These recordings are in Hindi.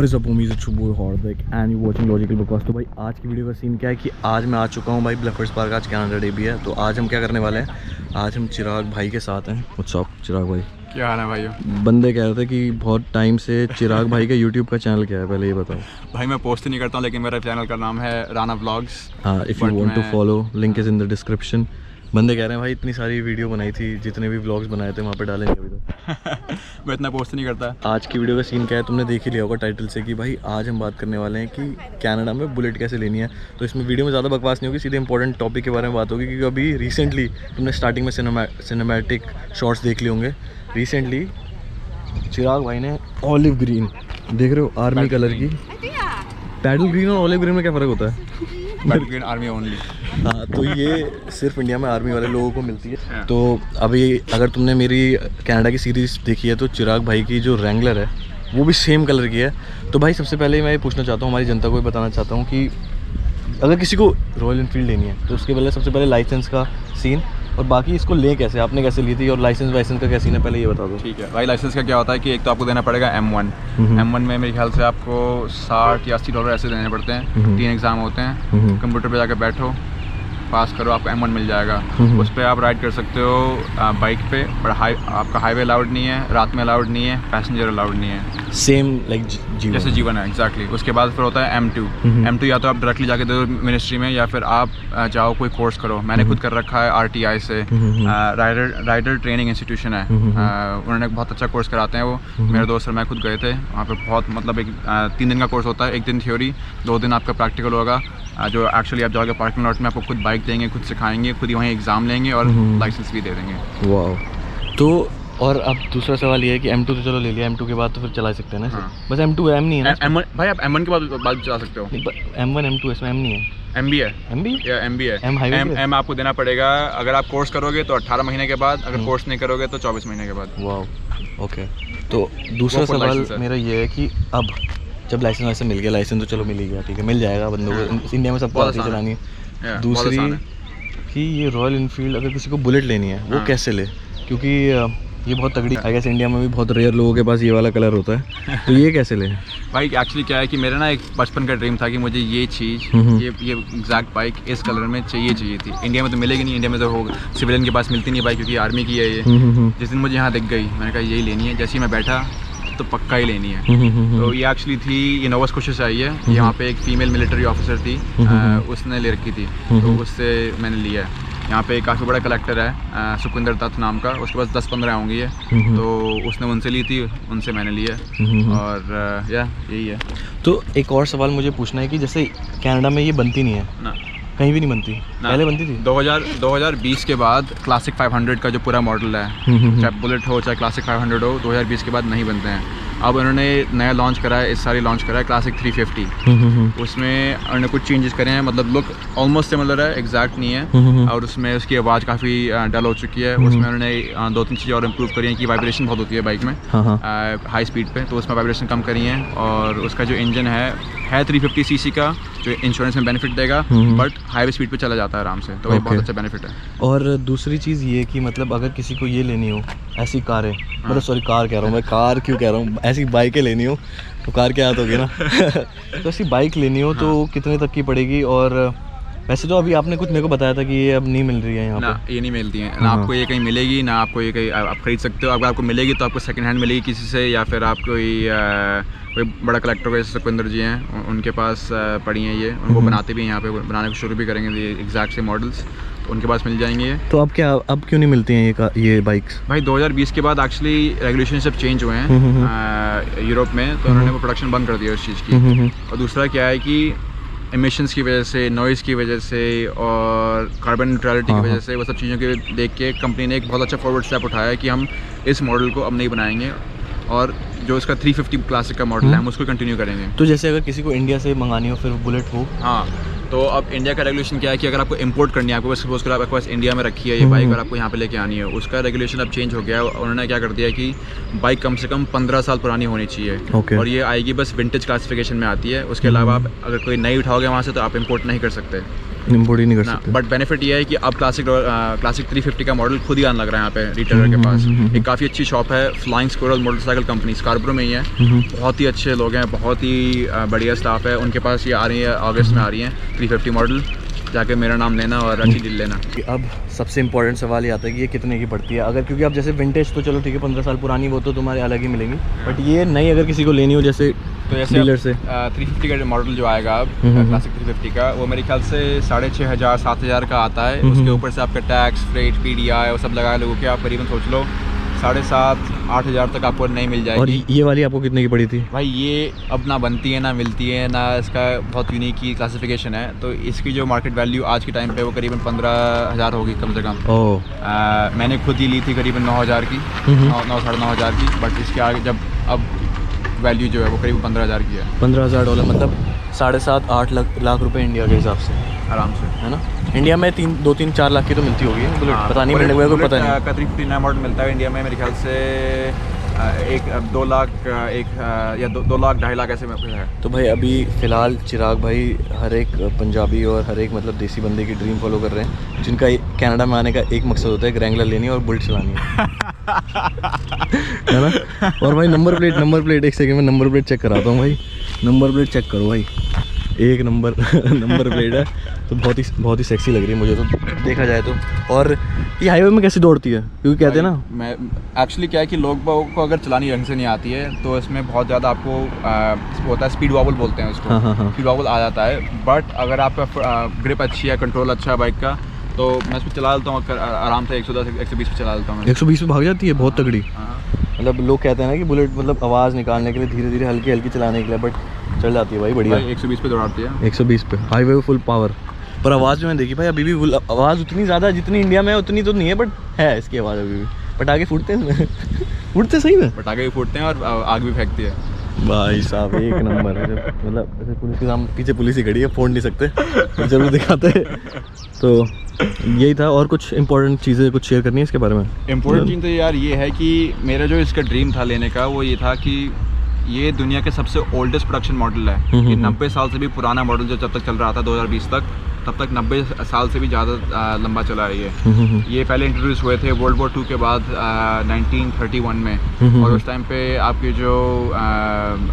What is up homies, it's your boy Hardik and you're watching Logical Bकवास। तो भाई आज की वीडियो का सीन क्या है कि आज मैं आ चुका हूँ भाई ब्लफर्स पार्क। आज कनाडा डे भी है, तो आज हम क्या करने वाले हैं, आज हम चिराग भाई के साथ हैं। व्हाट्स अप चिराग भाई, क्या हाल है भाई? बंदे कह रहे थे कि बहुत टाइम से चिराग भाई का यूट्यूब का चैनल क्या है, पहले ये बताओ। भाई मैं पोस्ट ही नहीं करता हूँ, लेकिन मेरा चैनल का नाम है राना व्लॉग्स। हाँ, if you want to follow, link is in the description. बंदे कह रहे हैं भाई इतनी सारी वीडियो बनाई थी, जितने भी व्लॉग्स बनाए थे वहाँ पे डालेंगे अभी तो। मैं इतना पोस्ट नहीं करता। आज की वीडियो का सीन क्या है, तुमने देख ही लिया होगा टाइटल से कि भाई आज हम बात करने वाले हैं कि कनाडा में बुलेट कैसे लेनी है। तो इसमें वीडियो में ज़्यादा बकवास नहीं होगी, सीधे इंपॉर्टेंट टॉपिक के बारे में बात होगी, क्योंकि अभी रिसेंटली तुमने स्टार्टिंग में सिनेमैटिक शॉट्स देख लिए होंगे। रिसेंटली चिराग भाई ने ऑलिव ग्रीन, देख रहे हो, आर्मी कलर की। पैडल ग्रीन और ऑलिव ग्रीन में क्या फ़र्क होता है? Paddle green army only. हाँ, तो ये सिर्फ इंडिया में आर्मी वाले लोगों को मिलती है। तो अभी अगर तुमने मेरी कनाडा की सीरीज़ देखी है तो चिराग भाई की जो रैंगलर है वो भी सेम कलर की है। तो भाई सबसे पहले मैं ये पूछना चाहता हूँ, हमारी जनता को ये बताना चाहता हूँ कि अगर किसी को रॉयल इनफील्ड लेनी है तो उसके पहले सबसे पहले लाइसेंस का सीन, और बाकी इसको ले कैसे, आपने कैसे ली थी, और लाइसेंस का क्या सीन है, पहले ये बता दो। ठीक है भाई, लाइसेंस का क्या होता है कि एक तो आपको देना पड़ेगा M1। M1 में मेरे ख्याल से आपको 60 या 80 डॉलर ऐसे देने पड़ते हैं। 3 एग्ज़ाम होते हैं, कंप्यूटर पे जाकर बैठो, पास करो, आपको M1 मिल जाएगा। उस पर आप राइड कर सकते हो बाइक पे, पर आपका हाईवे अलाउड नहीं है, रात में अलाउड नहीं है, पैसेंजर अलाउड नहीं है। सेम लाइक जैसे जीवन है, एग्जैक्टली। उसके बाद फिर होता है M2। M2 या तो आप डायरेक्टली जाके दो मिनिस्ट्री में, या फिर आप जाओ कोई कोर्स करो। मैंने खुद कर रखा है RTI से, राइडर ट्रेनिंग इंस्टीट्यूशन है। उन्होंने बहुत अच्छा कोर्स कराते हैं वो। मेरे दोस्त और मैं खुद गए थे वहाँ पे। बहुत मतलब एक 3 दिन का कोर्स होता है, 1 दिन थ्योरी, 2 दिन आपका प्रैक्टिकल होगा, जो एक्चुअली आप जाओगे पार्किंग लॉट में, आपको खुद बाइक देंगे, खुद सिखाएंगे, खुद ही वहीं एग्ज़ाम लेंगे और लाइसेंस भी दे देंगे। वाह। तो और अब दूसरा सवाल ये है कि M2 तो चलो ले लिया, M2 के बाद तो फिर चला सकते हैं ना। हाँ। बस M2 है, M नहीं है ना? M1 भाई, आप M1 के बाद चला सकते हो। M1 M2 इसमें M नहीं है। MB है। MB या MB है। M आपको देना पड़ेगा अगर आप कोर्स करोगे तो 18 महीने के बाद, अगर कोर्स नहीं करोगे तो 24 महीने के बाद। वाह, ओके। तो दूसरा सवाल मेरा ये है कि अब जब लाइसेंस वैसे मिल गया, लाइसेंस तो चलो मिल ही गया, ठीक है, मिल जाएगा बंदों को, इंडिया में सबको आती चलानी है। दूसरी कि ये रॉयल इनफील्ड अगर किसी को बुलेट लेनी है वो कैसे ले, क्योंकि ये बहुत तगड़ी, आई गेस इंडिया में भी बहुत रेयर लोगों के पास ये वाला कलर होता है, तो ये कैसे ले? भाई एक्चुअली क्या है कि मेरा ना एक बचपन का ड्रीम था कि मुझे ये चीज़, ये एग्जैक्ट बाइक इस कलर में चाहिए थी। इंडिया में तो मिलेगी नहीं, इंडिया में तो होगा, सिविलियन के पास मिलती नहीं बाइक, क्योंकि आर्मी की है ये। जिस दिन मुझे यहाँ दिख गई, मैंने कहा यही लेनी है। जैसे ही मैं बैठा तो पक्का ही लेनी है। तो ये एक्चुअली थी, ये नोवा स्कॉशिया से आई है। यहाँ पे एक फीमेल मिलिट्री ऑफिसर थी, उसने ले रखी थी, तो उससे मैंने लिया है। यहाँ पे काफ़ी बड़ा कलेक्टर है सुखविंदर दत्त नाम का, उसके पास 10-15 होंगी है, तो उसने उनसे ली थी, उनसे मैंने लिया। और यही है। तो एक और सवाल मुझे पूछना है कि जैसे कनाडा में ये बनती नहीं है ना, कहीं भी नहीं बनती, पहले बनती थी। 2020 के बाद क्लासिक 500 का जो पूरा मॉडल है, चाहे बुलेट हो चाहे क्लासिक 500 हो, 2020 के बाद नहीं बनते हैं। अब उन्होंने नया लॉन्च करा है, इस सारी लॉन्च करा है क्लासिक 350। उसमें उन्होंने कुछ चेंजेस करे हैं, मतलब लुक ऑलमोस्ट सिमिलर है, एग्जैक्ट नहीं है। और उसमें उसकी आवाज़ काफ़ी डल हो चुकी है। उसमें उन्होंने 2-3 चीज़ें और इम्प्रूव करी हैं कि वाइब्रेशन बहुत होती है बाइक में हाई स्पीड पे, तो उसमें वाइब्रेशन कम करी है। और उसका जो इंजन है 350 सीसी का, जो इंश्योरेंस में बेनिफिट देगा, बट हाई स्पीड पे चला जाता है आराम से, तो ये बहुत अच्छा बेनिफिट है। और दूसरी चीज़ ये कि मतलब अगर किसी को ये लेनी हो, ऐसी कारें, मतलब सॉरी कार कह रहा हूँ मैं, कार क्यों कह रहा हूँ, ऐसी बाइकें लेनी हो तो कार क्या होगी ना तो ऐसी बाइक लेनी हो तो कितने तक की पड़ेगी? और वैसे तो अभी आपने कुछ मेरे को बताया था कि ये अब नहीं मिल रही है यहाँ ना पे। ये नहीं मिलती है ना, आपको ये कहीं मिलेगी ना, आपको ये कहीं आप खरीद सकते हो। अगर आपको मिलेगी तो आपको सेकंड हैंड मिलेगी किसी से, या फिर आप कोई बड़ा कलेक्टर को, जैसे सुखविंदर जी हैं, उनके पास पड़ी हैं ये, उनको बनाते भी हैं, यहाँ पे बनाने को शुरू भी करेंगे ये एग्जैक्ट से मॉडल्स, तो उनके पास मिल जाएंगे ये। तो अब क्यों नहीं मिलती हैं ये बाइक्स? भाई 2020 के बाद एक्चुअली रेगुलेशन सब चेंज हुए हैं यूरोप में, तो उन्होंने वो प्रोडक्शन बंद कर दिया उस चीज़ की। और दूसरा क्या है कि एमिशंस की वजह से, नॉइज़ की वजह से और कार्बन न्यूट्रलिटी की वजह से, वो सब चीज़ों के देख के कंपनी ने एक बहुत अच्छा फॉरवर्ड स्टेप उठाया है कि हम इस मॉडल को अब नहीं बनाएंगे, और जो इसका 350 क्लासिक का मॉडल है हम उसको कंटिन्यू करेंगे। तो जैसे अगर किसी को इंडिया से मंगानी हो फिर बुलेट हो, हाँ, तो अब इंडिया का रेगुलेशन क्या है कि अगर आपको इंपोर्ट करनी है, आपको बस सपोज करो आपके पास इंडिया में रखी है ये बाइक और आपको यहाँ पे लेके आनी है, उसका रेगुलेशन अब चेंज हो गया है। उन्होंने क्या कर दिया है कि बाइक कम से कम 15 साल पुरानी होनी चाहिए। और ये आएगी बस विंटेज क्लासिफिकेशन में आती है। उसके अलावा आप अगर कोई नई उठाओगे वहाँ से तो आप इंपोर्ट नहीं कर सकते। इम्पोर्ट ही नहीं कर सकते। बट बेनिफिट ये है कि अब क्लासिक 350 का मॉडल खुद ही आने लग रहा है यहाँ पे रिटेलर के पास। एक काफ़ी अच्छी शॉप है, फ्लाइंग स्क्विरल मोटरसाइकिल कंपनी, स्कार्बरो में ही है। बहुत ही अच्छे लोग हैं, बहुत ही बढ़िया स्टाफ है उनके पास। ये आ रही है अगस्त में आ रही है 350 मॉडल, जाके मेरा नाम लेना और अच्छी डील लेना। अब सबसे इंपॉर्टेंट सवाल ये आता है कि ये कितने की पड़ती है। अगर क्योंकि अब जैसे विंटेज तो चलो ठीक है 15 साल पुरानी, वो तो तुम्हारे अलग ही मिलेंगी, बट ये नई अगर किसी को लेनी हो जैसे तो जैसे डीलर से 350 का जो मॉडल जो आएगा अब क्लासिक 350 का, वो मेरे ख्याल से 6,500 7,000 का आता है। उसके ऊपर से आपका टैक्स, फ्रेट, PDI वो सब लगा लोगों के आप करीबन सोच लो 7,500-8,000 तक आपको नहीं मिल जाएगी। और ये वाली आपको कितने की पड़ी थी? भाई ये अब ना बनती है ना मिलती है ना, इसका बहुत यूनिक की क्लासिफिकेशन है, तो इसकी जो मार्केट वैल्यू आज के टाइम पे वो करीबन 15,000 होगी कम से कम। मैंने खुद ही ली थी करीबन 9,000 की, 9-9,500 की, बट इसके आगे जब अब वैल्यू जो है वो करीब 15,000 की है। $15,000 मतलब 7.5-8 लाख रुपए इंडिया के हिसाब से आराम से, है ना। इंडिया में 2-3-4 लाख की तो मिलती होगी बुलेट, पता नहीं, मेरे को पता नहीं। का 350 नया मॉडल मिलता है इंडिया में मेरे ख्याल से 2 लाख 2-2.5 लाख ऐसे में है। तो भाई अभी फ़िलहाल चिराग भाई हर एक पंजाबी और हर एक मतलब देसी बंदे की ड्रीम फॉलो कर रहे हैं, जिनका कनाडा में आने का एक मकसद होता है, ग्रैंगलर लेनी है और बुलेट चलानी है है ना। और भाई नंबर प्लेट एक सेकंड में नंबर प्लेट चेक कराता हूँ भाई। नंबर प्लेट चेक करो भाई, एक नंबर प्लेट है, तो बहुत ही सेक्सी लग रही है मुझे तो देखा जाए तो। और ये हाईवे में कैसे दौड़ती है, क्योंकि कहते हैं ना, मैं एक्चुअली क्या है कि लोग को अगर चलानी ढंग से नहीं आती है तो इसमें बहुत ज़्यादा आपको होता है, स्पीड वॉबल बोलते हैं उसको। स्पीड वॉबल आ जाता है, बट अगर आपका ग्रिप अच्छी है, कंट्रोल अच्छा है बाइक का, तो मैं इसमें चला लेता हूँ आराम से 110-120 पे चला लेता हूँ। 120 पे भाग जाती है, बहुत तगड़ी। मतलब लोग कहते हैं ना कि बुलेट मतलब आवाज़ निकालने के लिए धीरे धीरे हल्की चलाने के लिए, बट चल जाती है भाई बढ़िया। 120 पे दौड़ाती है, 120 पे हाईवे फुल पावर। पर आवाज़ जो मैंने देखी भाई अभी भी आवाज़ उतनी ज़्यादा जितनी इंडिया में है उतनी तो नहीं है, बट है इसकी आवाज़ अभी भी। पटाखे फूटते हैं इसमें फूटते सही में, पटाखे भी फूटते हैं और आग भी फेंकती है भाई साहब, एक नंबर है। मतलब ऐसे पुलिस के सामने पीछे पुलिस ही खड़ी है, फोड़ नहीं सकते, जरूर दिखाते हैं। तो यही था। और कुछ इंपॉर्टेंट चीज़ें कुछ शेयर करनी है इसके बारे में? इंपॉर्टेंट चीज़ तो यार ये है कि मेरा जो इसका ड्रीम था लेने का, वो ये था कि ये दुनिया के सबसे ओल्डेस्ट प्रोडक्शन मॉडल है। ये 90 साल से भी पुराना मॉडल जो जब तक चल रहा था 2020 तक, तब तक 90 साल से भी ज़्यादा लंबा चला है ये पहले इंट्रोड्यूस हुए थे वर्ल्ड वॉर 2 के बाद 1931 में। और उस टाइम पे आपके जो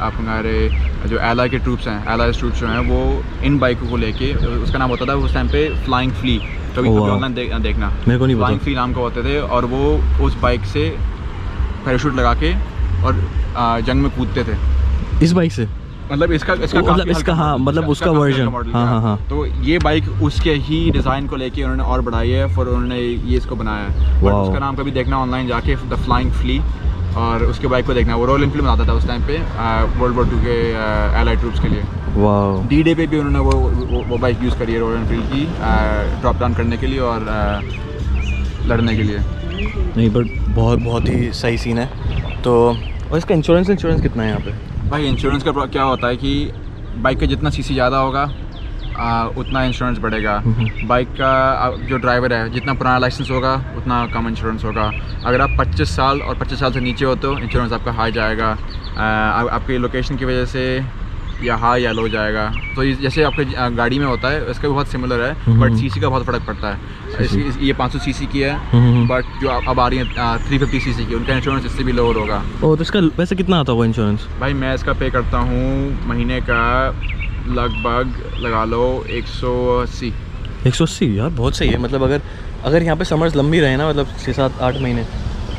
हमारे जो एलाई के ट्रूप्स हैं, एलाइज ट्रूप्स जो हैं, वो इन बाइकों को लेके, उसका नाम होता था उस टाइम पे फ्लाइंग फ्ली, कभी ऑनलाइन देखना, मेरे को नहीं पता। फ्लाइंग फ्ली नाम का होते थे, और वो उस बाइक से पैराशूट लगा के और जंग में कूदते थे इस बाइक से। मतलब इसका हाँ, मतलब उसका वर्जन। हाँ। तो ये बाइक उसके ही डिज़ाइन को लेके उन्होंने और बढ़ाई है, फिर उन्होंने ये इसको बनाया है। बट उसका नाम कभी देखना ऑनलाइन जाके, द फ्लाइंग फ्ली, और उसके बाइक को देखना। वो रॉयल एनफील्ड बनाता था उस टाइम पे वर्ल्ड वॉर 2 के एलाइड ट्रूप्स के लिए। वाह। D-Day पे भी उन्होंने वो बाइक यूज़ करी है रॉयल एनफील्ड की, ड्रॉप डाउन करने के लिए और लड़ने के लिए। नहीं, बट बहुत ही सही सीन है। तो और इसका इंश्योरेंस कितना है यहाँ पे? भाई इंश्योरेंस का क्या होता है कि बाइक का जितना सीसी ज़्यादा होगा उतना इंश्योरेंस बढ़ेगा। बाइक का जो ड्राइवर है, जितना पुराना लाइसेंस होगा उतना कम इंश्योरेंस होगा। अगर आप 25 साल और 25 साल से नीचे हो तो इंश्योरेंस आपका हाई जाएगा, आपकी लोकेशन की वजह से या हाई या लो जाएगा। तो जैसे आपके गाड़ी में होता है, इसका भी बहुत सिमिलर है, बट सीसी का बहुत फ़र्क पड़ता है। ये 500 सीसी की है, बट जो अब आ रही है 350 सीसी की, उनका इंश्योरेंस इससे भी लोअर होगा। तो इसका वैसे कितना आता होगा इंश्योरेंस? भाई मैं इसका पे करता हूँ महीने का लगभग लगा लो 180। 180 यार बहुत सही है। मतलब अगर यहाँ पे समर्स लंबी रहे ना, मतलब 6-7-8 महीने,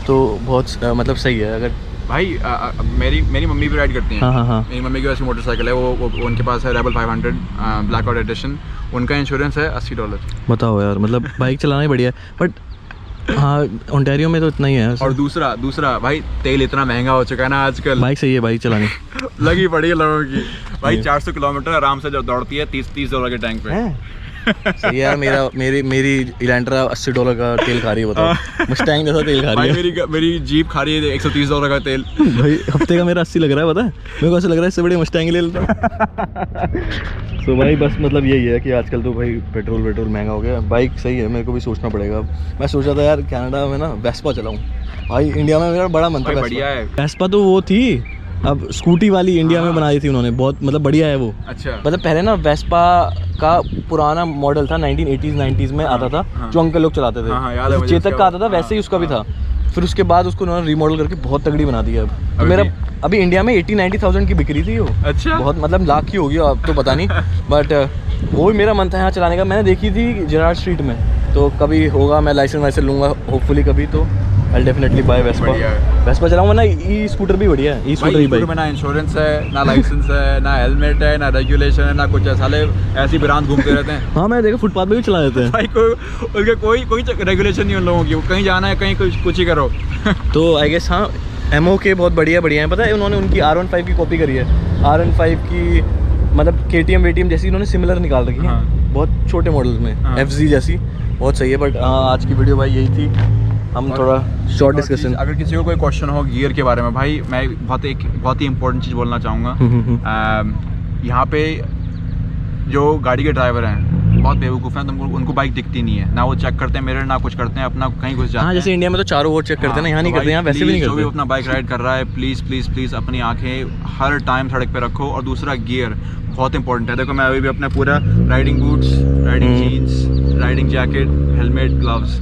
तो बहुत मतलब सही है। अगर भाई मेरी मम्मी भी राइड करती हैं। हाँ। मेरी मम्मी की वैसी मोटरसाइकिल है, वो उनके पास है रेबल 500 ब्लैक आउट एडिशन। उनका इंश्योरेंस है $80। बताओ यार, मतलब बाइक चलाना ही बढ़िया है। बट हाँ, ओंटारियो में तो इतना ही है। और दूसरा भाई तेल इतना महंगा हो चुका है ना आजकल। बाइक सही है बाइक चलानी लगी पड़ी है लोगों की। भाई 400 किलोमीटर आराम से जब दौड़ती है $30 के टैंक पे। सही यार। मेरी इलेंट्रा $80 का तेल खा रही है, बताओ। मुस्टैंग जैसा तेल खा रही है। मेरी जीप खा रही है $130 का तेल। भाई हफ्ते का मेरा 80 लग रहा है, पता है मेरे को ऐसा लग रहा है इससे बड़े मुस्टैंग ले लेता हूँ। तो भाई बस मतलब यही है कि आजकल तो भाई पेट्रोल महंगा हो गया। बाइक सही है, मेरे को भी सोचना पड़ेगा। मैं सोच रहा था यार कनाडा में ना वेस्पा चलाऊँ। भाई इंडिया में मेरा बड़ा मन था। बढ़िया है वेस्पा तो वो थी अब स्कूटी वाली इंडिया में बनाई थी उन्होंने, बहुत मतलब बढ़िया है वो। अच्छा मतलब पहले ना वेस्पा का पुराना मॉडल था 1980s 90s में आता था, जो अंकल लोग चलाते थे। हाँ, याद है मुझे चेतक का आता था, वैसे ही उसका भी था। फिर उसके बाद उसको उन्होंने रीमॉडल करके बहुत तगड़ी बना दी है। अब तो मेरा अभी इंडिया में 80-90,000 की बिक्री थी वो। अच्छा बहुत मतलब लाख की होगी अब तो पता नहीं, बट वो भी मेरा मन था यहाँ चलाने का। मैंने देखी थी जेरार्ड स्ट्रीट में, तो कभी होगा मैं लाइसेंस वाइसेंस लूँगा होपफुली कभी, तो I definitely buy Vespa. Vespa चलाऊंगा ना। ई स्कूटर भी बढ़िया है, ई स्कूटर ही में ना इंश्योरेंस है, ना लाइसेंस है, ना हेलमेट है, ना रेगुलेशन है, ना कुछ है। साले ऐसी ब्रांड घूमते रहते हैं। हाँ मैं देखा फुटपाथ पे भी चला देते हैं भाई उनके कोई रेगुलेशन नहीं उन लोगों की। कहीं जाना है कहीं कुछ ही करो। तो आई गेस हाँ एमओ के बहुत बढ़िया है। पता है उन्होंने उनकी R15 की कॉपी करी है। R15 की मतलब KTM वेटीएम जैसी इन्होंने सिमिलर निकाल रखी है, बहुत छोटे मॉडल्स में, FZ जैसी, बहुत सही है। बट आज की वीडियो भाई यही थी, हम थोड़ा शॉर्ट डिस्कशन। अगर किसी को कोई क्वेश्चन हो गियर के बारे में भाई, मैं बहुत ही इंपॉर्टेंट चीज़ बोलना चाहूँगा। यहाँ पे जो गाड़ी के ड्राइवर हैं बहुत बेवकूफ़ हैं, तुमको उनको बाइक दिखती नहीं है, ना वो चेक करते हैं मिरर, ना कुछ करते हैं, अपना कहीं घुस जाते हैं। हाँ जैसे इंडिया में तो चारों ओर चेक करते हैं ना, यहाँ नहीं करते, यहाँ वैसे भी नहीं करते। जो भी अपना बाइक राइड कर रहा है प्लीज़ प्लीज़ प्लीज़ अपनी आंखें हर टाइम सड़क पे रखो। और दूसरा गियर बहुत इंपॉर्टेंट है। देखो मैं अभी भी अपना पूरा riding boots, riding jeans, riding jacket, helmet, gloves,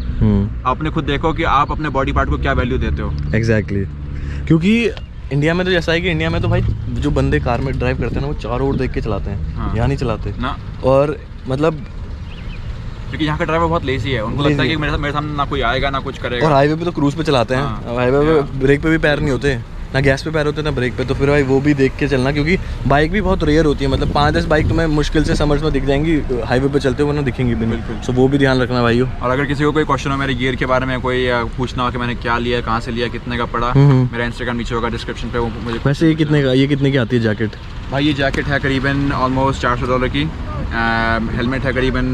आपने खुद देखो कि आप अपने बॉडी पार्ट को क्या वैल्यू देते हो। एग्जैक्टली क्योंकि इंडिया में तो जैसा है कि इंडिया में तो भाई जो बंदे कार में ड्राइव करते हैं ना वो चारों ओर देख के चलाते हैं, यहाँ नहीं चलाते ना। और मतलब क्योंकि यहाँ का ड्राइवर बहुत लेजी है, उनको लगता है कि मेरे सामने ना कोई आएगा ना कुछ करेगा। और हाईवे पे तो क्रूज पे चलाते हैं, हाईवे पे ब्रेक पे भी पैर नहीं होते, ना गैस पे पैर होते ना ब्रेक पे। तो फिर भाई वो भी देख के चलना, क्योंकि बाइक भी बहुत रेयर होती है। मतलब 5-10 बाइक तुम्हें मुश्किल से समर्स में दिख जाएंगी हाईवे पे चलते हुए, ना दिखेंगी भी नहीं। सो वो भी ध्यान रखना भाइयों। और अगर किसी को कोई क्वेश्चन हो मेरे गियर के बारे में, कोई पूछना हो कि मैंने क्या लिया, कहाँ से लिया, कितने का पड़ा, मेरा इंस्टाग्राम नीचे होगा डिस्क्रिप्शन पे, वो मुझे। वैसे ये कितने की आती है जैकेट? भाई ये जैकेट है करीबन ऑलमोस्ट $400 की। हेलमेट है करीबन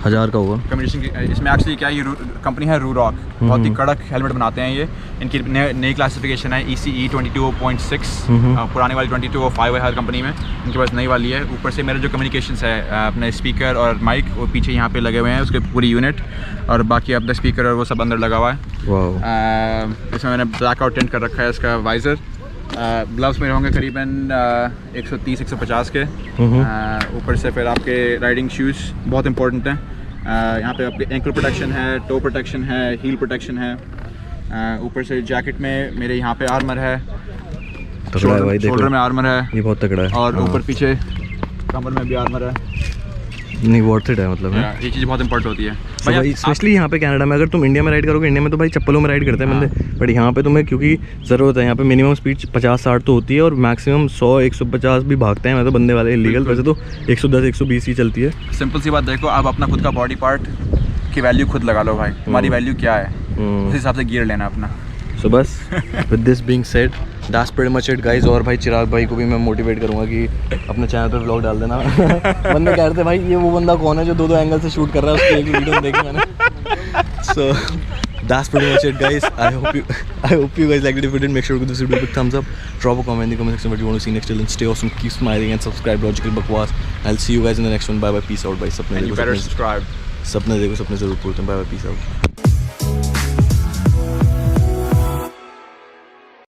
1000 का होगा। कम्युनिकेशन की इसमें एक्चुअली क्या, ये कंपनी है रूरॉक, बहुत ही कड़क हेलमेट बनाते हैं ये। इनकी नई क्लासिफिकेशन है ECE 22.6, पुरानी वाली 22.5 है हर कंपनी में, इनके पास नई वाली है। ऊपर से मेरे जो कम्युनिकेशंस है अपने स्पीकर और माइक वो पीछे यहाँ पे लगे हुए हैं, उसके पूरी यूनिट, और बाकी अपना स्पीकर और वो सब अंदर लगा हुआ है। इसमें मैंने ब्लैक आउट टेंट कर रखा है इसका वाइज़र। ग्लव्स मेरे होंगे करीबन 130-150 के। ऊपर से फिर आपके राइडिंग शूज़ बहुत इंपॉर्टेंट हैं। यहाँ पे आपके एंकल प्रोटेक्शन है, टो प्रोटेक्शन है, हील प्रोटेक्शन है। ऊपर से जैकेट में मेरे यहाँ पे आर्मर है, शोल्डर में आर्मर है, ये बहुत तगड़ा है। और ऊपर पीछे कमर में भी आर्मर है। नहीं वर्थ इट है, मतलब ये चीज़ बहुत इंपॉर्टेंट होती है भाई, स्पेशली यहाँ पे कनाडा में। अगर तुम इंडिया में राइड करोगे, इंडिया में तो भाई चप्पलों में राइड करते हैं बंदे, बट यहाँ पे तुम्हें क्योंकि ज़रूरत है, यहाँ पे मिनिमम स्पीड 50-60 तो होती है और मैक्सिमम 100-150 भी भागते हैं। मैं तो बंदे वाले इलीगल, वैसे तो 110-120 ही चलती है। सिंपल सी बात देखो, आप अपना खुद का बॉडी पार्ट की वैल्यू खुद लगा लो भाई, हमारी वैल्यू क्या है, उस हिसाब से गियर लेना अपना। सो बस with this being said, that's pretty much it guys. और भाई चिराग भाई को भी मैं मोटिवेट करूंगा कि अपने चैनल पे व्लॉग डाल देना। बंदे कह रहे थे भाई ये वो बंदा कौन है जो 2-2 एंगल से शूट कर रहा है, उसकी एक वीडियो देखी मैंने। सो that's pretty much it guys. I hope you guys liked it. If you did, make sure to give this video a big thumbs up, drop a comment in the comment section what you want to see next. Till then, stay awesome, keep smiling and subscribe Logical Bakwas. I'll see you guys in the next one. Bye bye, peace out. Bye. And you better subscribe. सपने देखो, सपने जरूर पूरते हैं। Bye bye, peace out.